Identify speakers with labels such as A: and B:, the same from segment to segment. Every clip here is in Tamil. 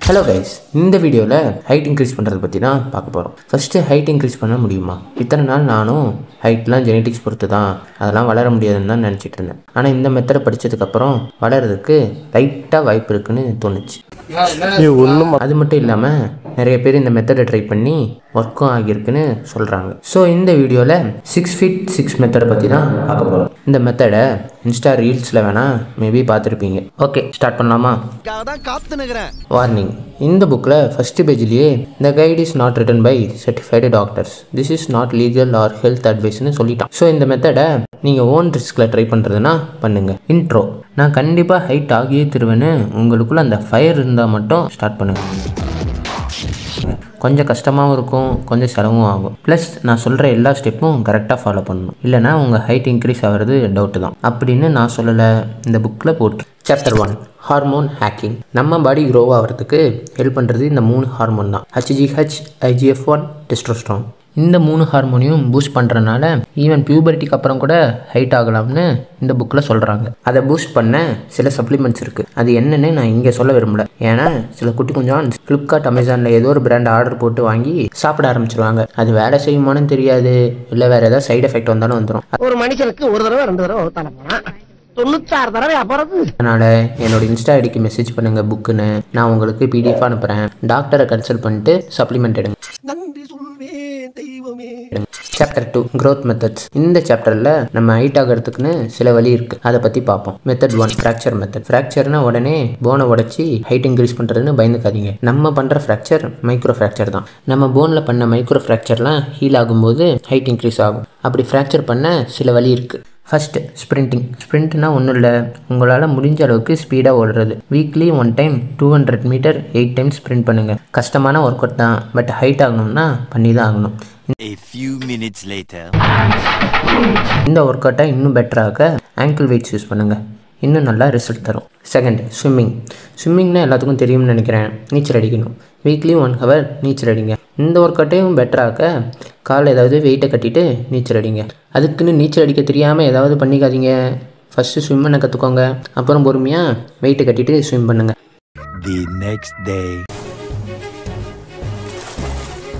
A: Hello guys, இந்த வீடியோவில் ஹைட் இன்க்ரீஸ் பண்ணுறது பற்றி தான் பார்க்க போகிறோம். ஃபஸ்ட்டு ஹைட் இன்க்ரீஸ் பண்ண முடியுமா? இத்தனை நாள் நானும் ஹைட்லாம் ஜெனட்டிக்ஸ் பொறுத்து தான், அதெல்லாம் வளர முடியாதுன்னு தான் நினச்சிட்டு இருந்தேன். ஆனால் இந்த மெத்தடை படித்ததுக்கப்புறம் வளர்கிறதுக்கு லைட்டாக வாய்ப்பு இருக்குன்னு தோணுச்சு. அது மட்டும் இல்லாமல் நிறைய பேர் இந்த மெத்தடை ட்ரை பண்ணி ஒர்க்கும் ஆகியிருக்குன்னு சொல்கிறாங்க. ஸோ இந்த வீடியோவில் 6 feet 6 மெத்தடை பற்றி தான் பார்க்க போகிறோம். இந்த மெத்தடை இன்ஸ்டா ரீல்ஸில் வேணால் மேபி பார்த்துருப்பீங்க. ஓகே, ஸ்டார்ட் பண்ணலாமா? வார்னிங், இந்த புக்கில் ஃபஸ்ட்டு பேஜ்லேயே இந்த guide is not written by certified doctors, this is not legal or health அட்வைஸ்னு சொல்லிட்டான். ஸோ இந்த மெத்தடை நீங்கள் ஓன் ரிஸ்கில் ட்ரை பண்ணுறதுனா பண்ணுங்கள். இன்ட்ரோ, நான் கண்டிப்பாக ஹைட் ஆகியே தருவேன்னு உங்களுக்குள்ளே அந்த ஃபயர் இருந்தால் மட்டும் ஸ்டார்ட் பண்ணுங்கள். கொஞ்சம் கஷ்டமாகவும் இருக்கும், கொஞ்சம் செலவும் ஆகும். ப்ளஸ் நான் சொல்கிற எல்லா ஸ்டெப்பும் கரெக்டாக ஃபாலோ பண்ணணும், இல்லைனா உங்கள் ஹைட் இன்க்ரீஸ் ஆகிறது டவுட்டு தான் அப்படின்னு நான் சொல்லலை, இந்த புக்கில் போட்டு. Chapter 1, hormone hacking. நம்ம பாடி க்ரோ ஆகிறதுக்கு ஹெல்ப் பண்ணுறது இந்த 3 ஹார்மோன் தான், HGH, IGF-1, டெஸ்டோஸ்டெரான். இந்த 3 ஹார்மோனையும் பூஸ்ட் பண்ணுறதுனால ஈவன் பியூபர்ட்டிக்கு அப்புறம் கூட ஹைட் ஆகலாம்னு இந்த புக்கில் சொல்கிறாங்க. அதை பூஸ்ட் பண்ண சில சப்ளிமெண்ட்ஸ் இருக்குது. அது என்னன்னு நான் இங்கே சொல்ல விரும்பல, ஏன்னா சில குட்டி கொஞ்சம் ஃப்ளிப்கார்ட், அமேசானில் ஏதோ ஒரு பிராண்ட் ஆர்டர் போட்டு வாங்கி சாப்பிட ஆரம்பிச்சிருவாங்க. அது வேலை செய்யுமானு தெரியாது, இல்லை வேறு ஏதாவது சைடு எஃபெக்ட் வந்தாலும் வந்துடும்.
B: ஒரு மனுஷனுக்கு ஒரு தடவை 2 தடவை 96 தடவை அப்புறம்.
A: அதனால் என்னோட இன்ஸ்டா ஐடிக்கு மெசேஜ் பண்ணுங்கள் புக்குன்னு, நான் உங்களுக்கு PDF அனுப்புகிறேன். டாக்டரை கன்சல்ட் பண்ணிட்டு சப்ளிமெண்ட் எடுங்க. Chapter 2, growth methods. இந்த சாப்டரில் நம்ம ஹைட் ஆகிறதுக்குன்னு சில வழி இருக்குது, அதை பற்றி பார்ப்போம். Method 1, fracture method. ஃப்ராக்சர்னா உடனே போனை உடச்சி ஹைட் இன்க்ரீஸ் பண்ணுறதுன்னு பயந்துக்காதீங்க. நம்ம பண்ணுற ஃப்ராக்சர் மைக்ரோ ஃப்ராக்சர் தான். நம்ம போனில் பண்ண மைக்ரோ ஃப்ராக்சர்லாம் ஹீல் ஆகும்போது ஹைட் இன்க்ரீஸ் ஆகும். அப்படி ஃப்ராக்சர் பண்ண சில வழி இருக்குது. First sprinting. ஸ்ப்ரிண்ட்னா ஒன்றும் இல்லை, உங்களால் முடிஞ்ச அளவுக்கு ஸ்பீடாக ஓடுறது. Weekly 1 time 200 metre 8 times sprint பண்ணுங்கள். கஷ்டமான ஒர்க் அவுட் தான், பட் ஹைட் ஆகணும்னா பண்ணி தான் ஆகணும்.
C: A few minutes later.
A: இந்த ஒர்க் அவுட்டை இன்னும் பெட்டராக ஆங்கிள் வெயிட்ஸ் யூஸ் பண்ணுங்கள், இன்னும் நல்லா ரிசல்ட் தரும். Second, swimming. ஸ்விம்மிங்னா எல்லாத்துக்கும் தெரியும்னு நினைக்கிறேன். நீச்சல் அடிக்கணும். வீக்லி 1 hour நீச்சல் அடிங்க. இந்த ஒர்க் அவுட்டையும் பெட்டராக காலை ஏதாவது வெயிட்டை கட்டிட்டு நீச்சல் அடிங்க. அதுக்குன்னு நீச்சல் அடிக்க தெரியாமல் ஏதாவது பண்ணிக்காதீங்க. ஃபஸ்ட்டு ஸ்விம் பண்ண கற்றுக்கோங்க, அப்புறம் பொறுமையாக வெயிட்டை கட்டிட்டு ஸ்விம் பண்ணுங்கள்.
C: The next day.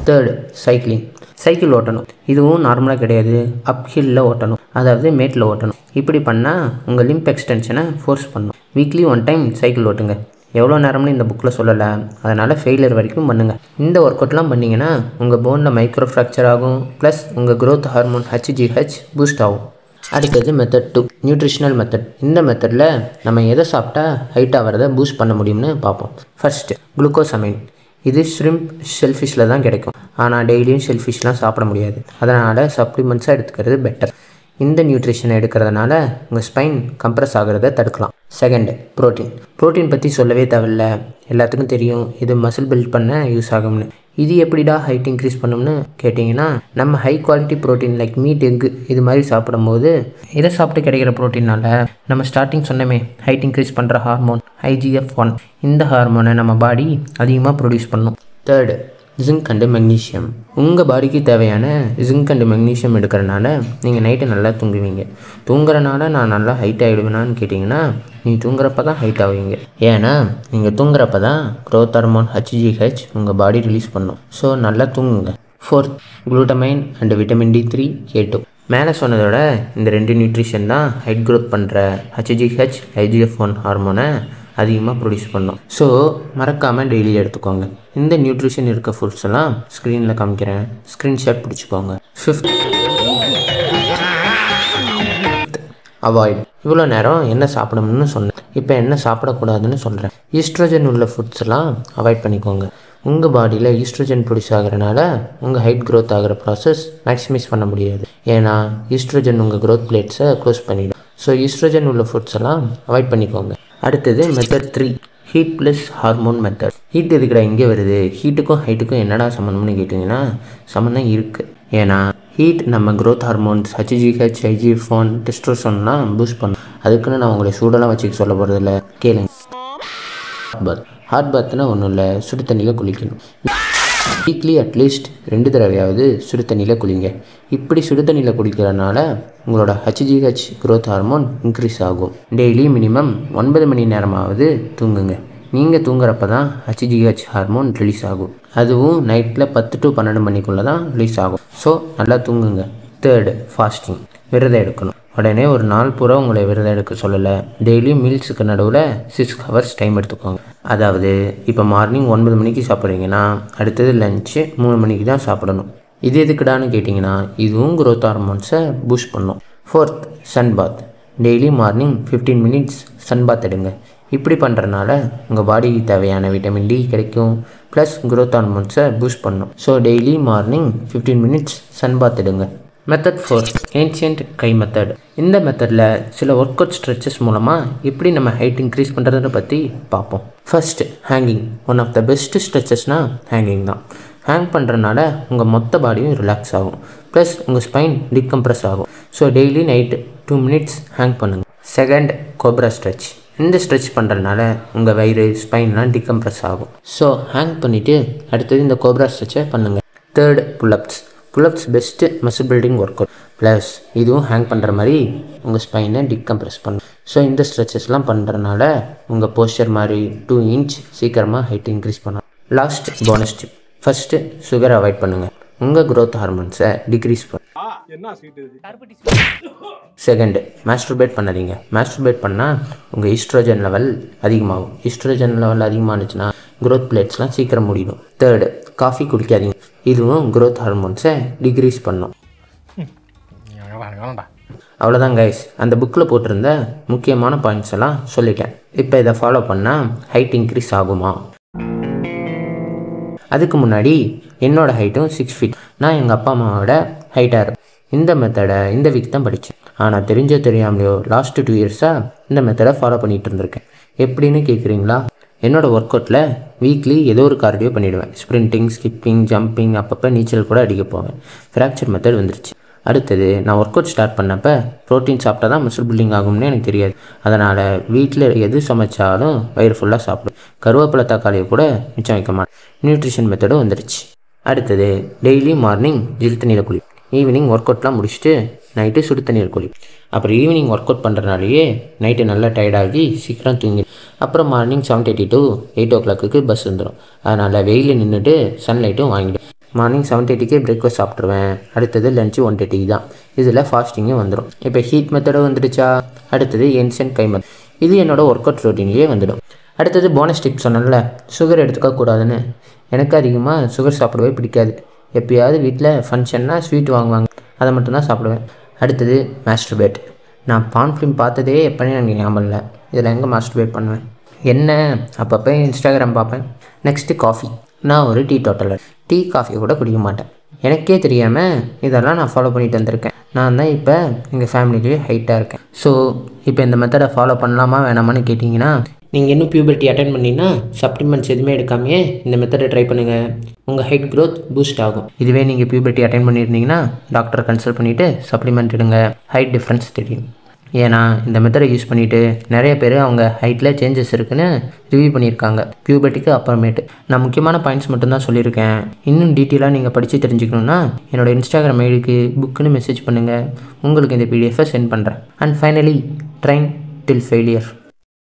A: Third, cycling. Cycle ஓட்டணும். இதுவும் நார்மலாக கிடையாது, அப்ஹில்லில் ஓட்டணும், அதாவது மேட்டில் ஓட்டணும். இப்படி பண்ணால் உங்கள் லிம்ப் எக்ஸ்டென்ஷனை ஃபோர்ஸ் பண்ணணும். வீக்லி 1 time சைக்கிள் ஓட்டுங்க. எவ்வளோ நேரம்னு இந்த புக்கில் சொல்லலை, அதனால் ஃபெயிலியர் வரைக்கும் பண்ணுங்கள். இந்த ஒர்க் அவுட்லாம் பண்ணிங்கன்னா உங்கள் போனில் மைக்ரோ ஃப்ராக்சர் ஆகும், ப்ளஸ் உங்கள் க்ரோத் ஹார்மோன் HGH பூஸ்ட் ஆகும். அடுத்தது மெத்தட் 2, நியூட்ரிஷனல் மெத்தட். இந்த மெத்தடில் நம்ம எதை சாப்பிட்டா ஹைட் ஆகிறத பூஸ்ட் பண்ண முடியும்னு பார்ப்போம். First, glucosamine. இது ஷ்ரிம்ப், ஷெல்ஃபிஷில் தான் கிடைக்கும். ஆனால் டெய்லியும் ஷெல்ஃபிஷ்லாம் சாப்பிட முடியாது, அதனால் சப்ளிமெண்ட்ஸாக எடுத்துக்கிறது பெட்டர். இந்த நியூட்ரிஷனை எடுக்கிறதுனால உங்கள் ஸ்பைன் கம்ப்ரஸ் ஆகிறத தடுக்கலாம். Second, protein. ப்ரோட்டீன் பற்றி சொல்லவே தேவையில்ல, எல்லாத்துக்கும் தெரியும், இது மசில் பில்ட் பண்ண யூஸ் ஆகும்னு. இது எப்படிடா ஹைட் இன்க்ரீஸ் பண்ணும்னு கேட்டிங்கன்னா, நம்ம high quality protein like meet, egg இது மாதிரி சாப்பிடும்போது இதை சாப்பிட்டு கிடைக்கிற ப்ரோட்டீனால் நம்ம ஸ்டார்டிங் சொன்னமே ஹைட் இன்க்ரீஸ் பண்ணுற ஹார்மோன் IGF-1, இந்த ஹார்மோனை நம்ம பாடி அதிகமாக ப்ரொடியூஸ் பண்ணும். Third, zinc and magnesium. உங்கள் பாடிக்கு தேவையான ஜிங்க் அண்டு மெக்னீஷியம் எடுக்கிறனால நீங்கள் நைட்டு நல்லா தூங்குவீங்க. தூங்குறனால நான் நல்லா ஹைட் ஆகிடுவேனான்னு கேட்டிங்கன்னா, நீங்கள் தூங்குறப்ப தான் ஹைட் ஆவீங்க. ஏன்னா நீங்கள் தூங்குறப்ப தான் க்ரோத் ஹார்மோன் HGH உங்கள் பாடி ரிலீஸ் பண்ணும். ஸோ நல்லா தூங்குங்க. Fourth, glutamine and vitamin D3, K2. மேலே சொன்னதோட இந்த 2 நியூட்ரிஷன் தான் ஹைட் க்ரோத் பண்ணுற HGH, IGF-1 ஹார்மோனை அதிகமாக ப்ரொடியூஸ் பண்ணோம். ஸோ மறக்காமல் டெய்லி எடுத்துக்கோங்க. இந்த நியூட்ரிஷன் இருக்க ஃபுட்ஸ் எல்லாம் ஸ்க்ரீனில் காமிக்கிறேன், ஸ்க்ரீன்ஷாட் பிடிச்சிக்கோங்க. Fifth, avoid. இவ்வளோ நேரம் என்ன சாப்பிடணும்னு சொன்னேன், இப்போ என்ன சாப்பிடக்கூடாதுன்னு சொல்கிறேன். ஈஸ்ட்ரோஜன் உள்ள ஃபுட்ஸ் எல்லாம் அவாய்ட் பண்ணிக்கோங்க. உங்கள் பாடியில் ஈஸ்ட்ரோஜன் ப்ரொடியூஸ் ஆகிறனால உங்கள் ஹைட் க்ரோத் ஆகிற ப்ராசஸ் மேக்ஸிமைஸ் பண்ண முடியாது, ஏன்னா ஈஸ்ட்ரோஜன் உங்கள் க்ரோத் பிளேட்ஸை க்ளோஸ் பண்ணிடும். ஸோ ஈஸ்ட்ரோஜன் உள்ள ஃபுட்ஸ் எல்லாம் அவாய்ட் பண்ணிக்கோங்க. அடுத்தது method 3, heat plus hormone method. Heat எதுக்குடா இங்கே வருது, ஹீட்டுக்கும் ஹைட்டுக்கும் என்னடா சம்மந்தம்னு கேட்டிங்கன்னா சம்மந்தம் இருக்குது. ஏன்னா ஹீட் நம்ம க்ரோத் ஹார்மோன்ஸ் HGH, IGF-1, டெஸ்டோஸ்டெரான்லாம் பூஸ்ட் பண்ணும். அதுக்குன்னு நான் உங்களை சூடெல்லாம் வச்சுக்க சொல்ல போகிறதில்ல, கேளுங்க. ஹாட் பாத்னா ஒன்றும் இல்லை, சுடு தண்ணியில் குளிக்கணும். வீக்லி அட்லீஸ்ட் 2 தடவையாவது சுடு தண்ணியில் குளிங்க. இப்படி சுடு தண்ணியில் குடிக்கிறதுனால உங்களோட HGH க்ரோத் ஹார்மோன் இன்க்ரீஸ் ஆகும். டெய்லி மினிமம் 9 மணி நேரமாவது தூங்குங்க. நீங்கள் தூங்குறப்ப தான் HGH ஹார்மோன் ரிலீஸ் ஆகும். அதுவும் நைட்டில் 10 to 12 மணிக்குள்ளே தான் ரிலீஸ் ஆகும். ஸோ நல்லா தூங்குங்க. Third, fasting. விரதம் எடுக்கணும். உடனே ஒரு நாள் பூரா உங்களை விரதம் எடுக்க சொல்லலை. டெய்லியும் மீல்ஸுக்கு நடுவில் 6 hours டைம் எடுத்துக்கோங்க. அதாவது இப்போ மார்னிங் 9 மணிக்கு சாப்பிட்றீங்கன்னா அடுத்தது லஞ்சு 3 மணிக்கு தான் சாப்பிடணும். இது எதுக்குடான்னு கேட்டிங்கன்னா இதுவும் growth ஹார்மோன்ஸை பூஸ்ட் பண்ணும். Fourth, sun bath. Daily morning 15 minutes sun bath எடுங்க. இப்படி பண்ணுறதுனால உங்கள் பாடிக்கு தேவையான விட்டமின் டி கிடைக்கும், ப்ளஸ் growth ஹார்மோன்ஸை பூஸ்ட் பண்ணும். So daily morning 15 minutes sun bath எடுங்க. மெத்தட் 4, ஏன்ஷியன்ட் கை மெத்தட். இந்த மெத்தடில் சில ஒர்க் அவுட் ஸ்ட்ரெச்சஸ் மூலமாக எப்படி நம்ம ஹைட் இன்க்ரீஸ் பண்ணுறதை பற்றி பார்ப்போம். First, hanging. One of the best ஸ்ட்ரெச்சஸ்னால் ஹேங்கிங் தான். ஹேங் பண்ணுறதுனால உங்கள் மொத்த பாடியும் ரிலாக்ஸ் ஆகும், ப்ளஸ் உங்கள் ஸ்பைன் டிகம்ப்ரெஸ் ஆகும். So daily night 2 minutes hang பண்ணுங்கள். Second, cobra stretch. இந்த ஸ்ட்ரெச் பண்ணுறதுனால உங்கள் வயிறு ஸ்பைன்லாம் டிகம்ப்ரெஸ் ஆகும். ஸோ ஹேங் பண்ணிவிட்டு அடுத்தது இந்த கோப்ரா ஸ்ட்ரெச்சை பண்ணுங்கள். Third, pull-ups. Pull-ups best muscle building work out, plus இதுவும் ஹேங் பண்ணுற மாதிரி உங்கள் ஸ்பைனை டிகம்ப்ரெஸ் பண்ணும். ஸோ இந்த ஸ்ட்ரெச்சஸ்லாம் பண்ணுறதுனால உங்கள் போஸ்டர் மாதிரி 2 inch சீக்கிரமாக ஹைட் இன்க்ரீஸ் பண்ணலாம். Last, bonus tip. First, sugar avoid பண்ணுங்கள். உங்கள் growth ஹார்மோன்ஸை டிக்ரீஸ் பண்ணும். செகண்ட், மாஸ்டர்பேட் பண்ணாதீங்க. மாஸ்டர்பேட் பண்ணால் உங்கள் ஈஸ்ட்ரோஜன் லெவல் அதிகமாகும். ஈஸ்ட்ரோஜன் லெவல் அதிகமானுச்சுன்னா growth பிளேட்ஸ்லாம் சீக்கிரம் முடியும். தேர்டு, காஃபி குடிக்காதீங்க. இதுவும் growth ஹார்மோன்ஸை டிக்ரீஸ் பண்ணும். அவ்வளோதான் கைஸ், அந்த புக்கில் போட்டிருந்த முக்கியமான பாயிண்ட்ஸ் எல்லாம் சொல்லிட்டேன். இப்போ இதை ஃபாலோ பண்ணால் ஹைட் இன்க்ரீஸ் ஆகுமா? அதுக்கு முன்னாடி என்னோடய ஹைட்டும் 6 feet. நான் எங்கள் அப்பா அம்மாவோட ஹைட்டாக இருப்பேன். இந்த மெத்தடை இந்த வீக் தான் படித்தேன். ஆனால் தெரியாமலையோ லாஸ்ட்டு 2 yearsஆக இந்த மெத்தடை ஃபாலோ பண்ணிகிட்டு இருந்திருக்கேன். எப்படின்னு கேட்குறீங்களா? என்னோடய ஒர்க் அவுட்டில் வீக்லி ஏதோ ஒரு கார்டியோ பண்ணிவிடுவேன். ஸ்ப்ரிண்டிங், ஸ்கிப்பிங், ஜம்பிங், அப்பப்போ நீச்சல் கூட அடிக்க போவேன். ஃப்ராக்சர் மெத்தட் வந்துருச்சு. அடுத்தது, நான் ஒர்க் அவுட் ஸ்டார்ட் பண்ணப்போ ப்ரோட்டீன் சாப்பிட்டா தான் மசில் பில்டிங் ஆகும்னு எனக்கு தெரியாது. அதனால் வீட்டில் எது சமைச்சாலும் வயிறு ஃபுல்லாக சாப்பிடும். கருவேப்பிலை, தக்காளியை கூட மிச்சம் வைக்க மாட்டேன். நியூட்ரிஷன் மெத்தடும் வந்துடுச்சு. அடுத்தது, டெய்லி மார்னிங் ஜில் தண்ணியில் குளி. ஈவினிங் ஒர்க் அவுட்லாம் முடிச்சுட்டு நைட்டு சுடு தண்ணீர் குளி. அப்புறம் ஈவினிங் ஒர்க் அவுட் பண்ணுறதுனாலேயே நைட்டு நல்லா டயர்டாகி சீக்கிரம் தூங்கி. அப்புறம் மார்னிங் 7:30 to 8 o'clock பஸ் வந்துடும். அதனால் வெயிலில் நின்றுட்டு சன்லைட்டும் வாங்கிடும். Morning 7:30 breakfast சாப்பிட்ருவேன். அடுத்தது லஞ்சு 1:30 தான். இதில் ஃபாஸ்டிங்கும் வந்துடும். இப்போ ஹீட் மெத்தடும் வந்துடுச்சா? அடுத்தது ஏன்ஷியன்ட் கை மெத்தட். இது என்னோடய ஒர்க் அவுட் ரொட்டீன்லேயே வந்துடும். அடுத்தது போனஸ் டிப் சொன்னேன்ல, சுகர் எடுத்துக்கக்கூடாதுன்னு. எனக்கு அதிகமாக சுகர் சாப்பிடவே பிடிக்காது. எப்போயாவது வீட்டில் ஃபங்க்ஷன்னா ஸ்வீட் வாங்குவாங்க, அதை மட்டும்தான் சாப்பிடுவேன். அடுத்தது, மாஸ்டர்பேட். நான் பான் ஃபிலிம் பார்த்ததே எப்போனே எனக்கு ஞாபகம் இல்லை. இதில் எங்கே மாஸ்டர்பேட் பண்ணுவேன்? என்ன, அப்பப்போ இன்ஸ்டாகிராம் பார்ப்பேன். Next, coffee. நான் ஒரு டீ டோட்டலர். டீ காஃபி கூட குடிக்க மாட்டேன். எனக்கே தெரியாமல் இதெல்லாம் நான் ஃபாலோ பண்ணிட்டு வந்திருக்கேன். நான் தான் இப்போ எங்கள் ஃபேமிலிலேயே ஹைட்டாக இருக்கேன். ஸோ இப்போ இந்த மெத்தடை ஃபாலோ பண்ணலாமா வேணாமான்னு கேட்டிங்கன்னா, நீங்கள் இன்னும் பியூபர்ட்டி அட்டென்ட் பண்ணிங்கன்னா சப்ளிமெண்ட்ஸ் எதுவுமே எடுக்காமையே இந்த மெத்தடை ட்ரை பண்ணுங்கள். உங்கள் ஹைட் growth பூஸ்ட் ஆகும். இதுவே நீங்கள் பியூபர்ட்டி அட்டென்ட் பண்ணியிருந்தீங்கன்னா டாக்டரை கன்சல்ட் பண்ணிவிட்டு சப்ளிமெண்ட் எடுங்க. ஹைட் டிஃப்ரென்ஸ் தெரியும். ஏன்னா இந்த மெத்தடை யூஸ் பண்ணிவிட்டு நிறைய பேர் அவங்க ஹைட்டில் சேஞ்சஸ் இருக்குன்னு ரிவ்யூ பண்ணியிருக்காங்க பியூபர்ட்டிக்கு அப்புறமேட்டு. நான் முக்கியமான பாயிண்ட்ஸ் மட்டும்தான் சொல்லியிருக்கேன். இன்னும் டீட்டெயிலாக நீங்கள் படித்து தெரிஞ்சுக்கணுன்னா என்னோடய இன்ஸ்டாகிராம் ஐடிக்கு புக்குன்னு மெசேஜ் பண்ணுங்கள். உங்களுக்கு இந்த PDF சென்ட் பண்ணுறேன். And finally, train till failure.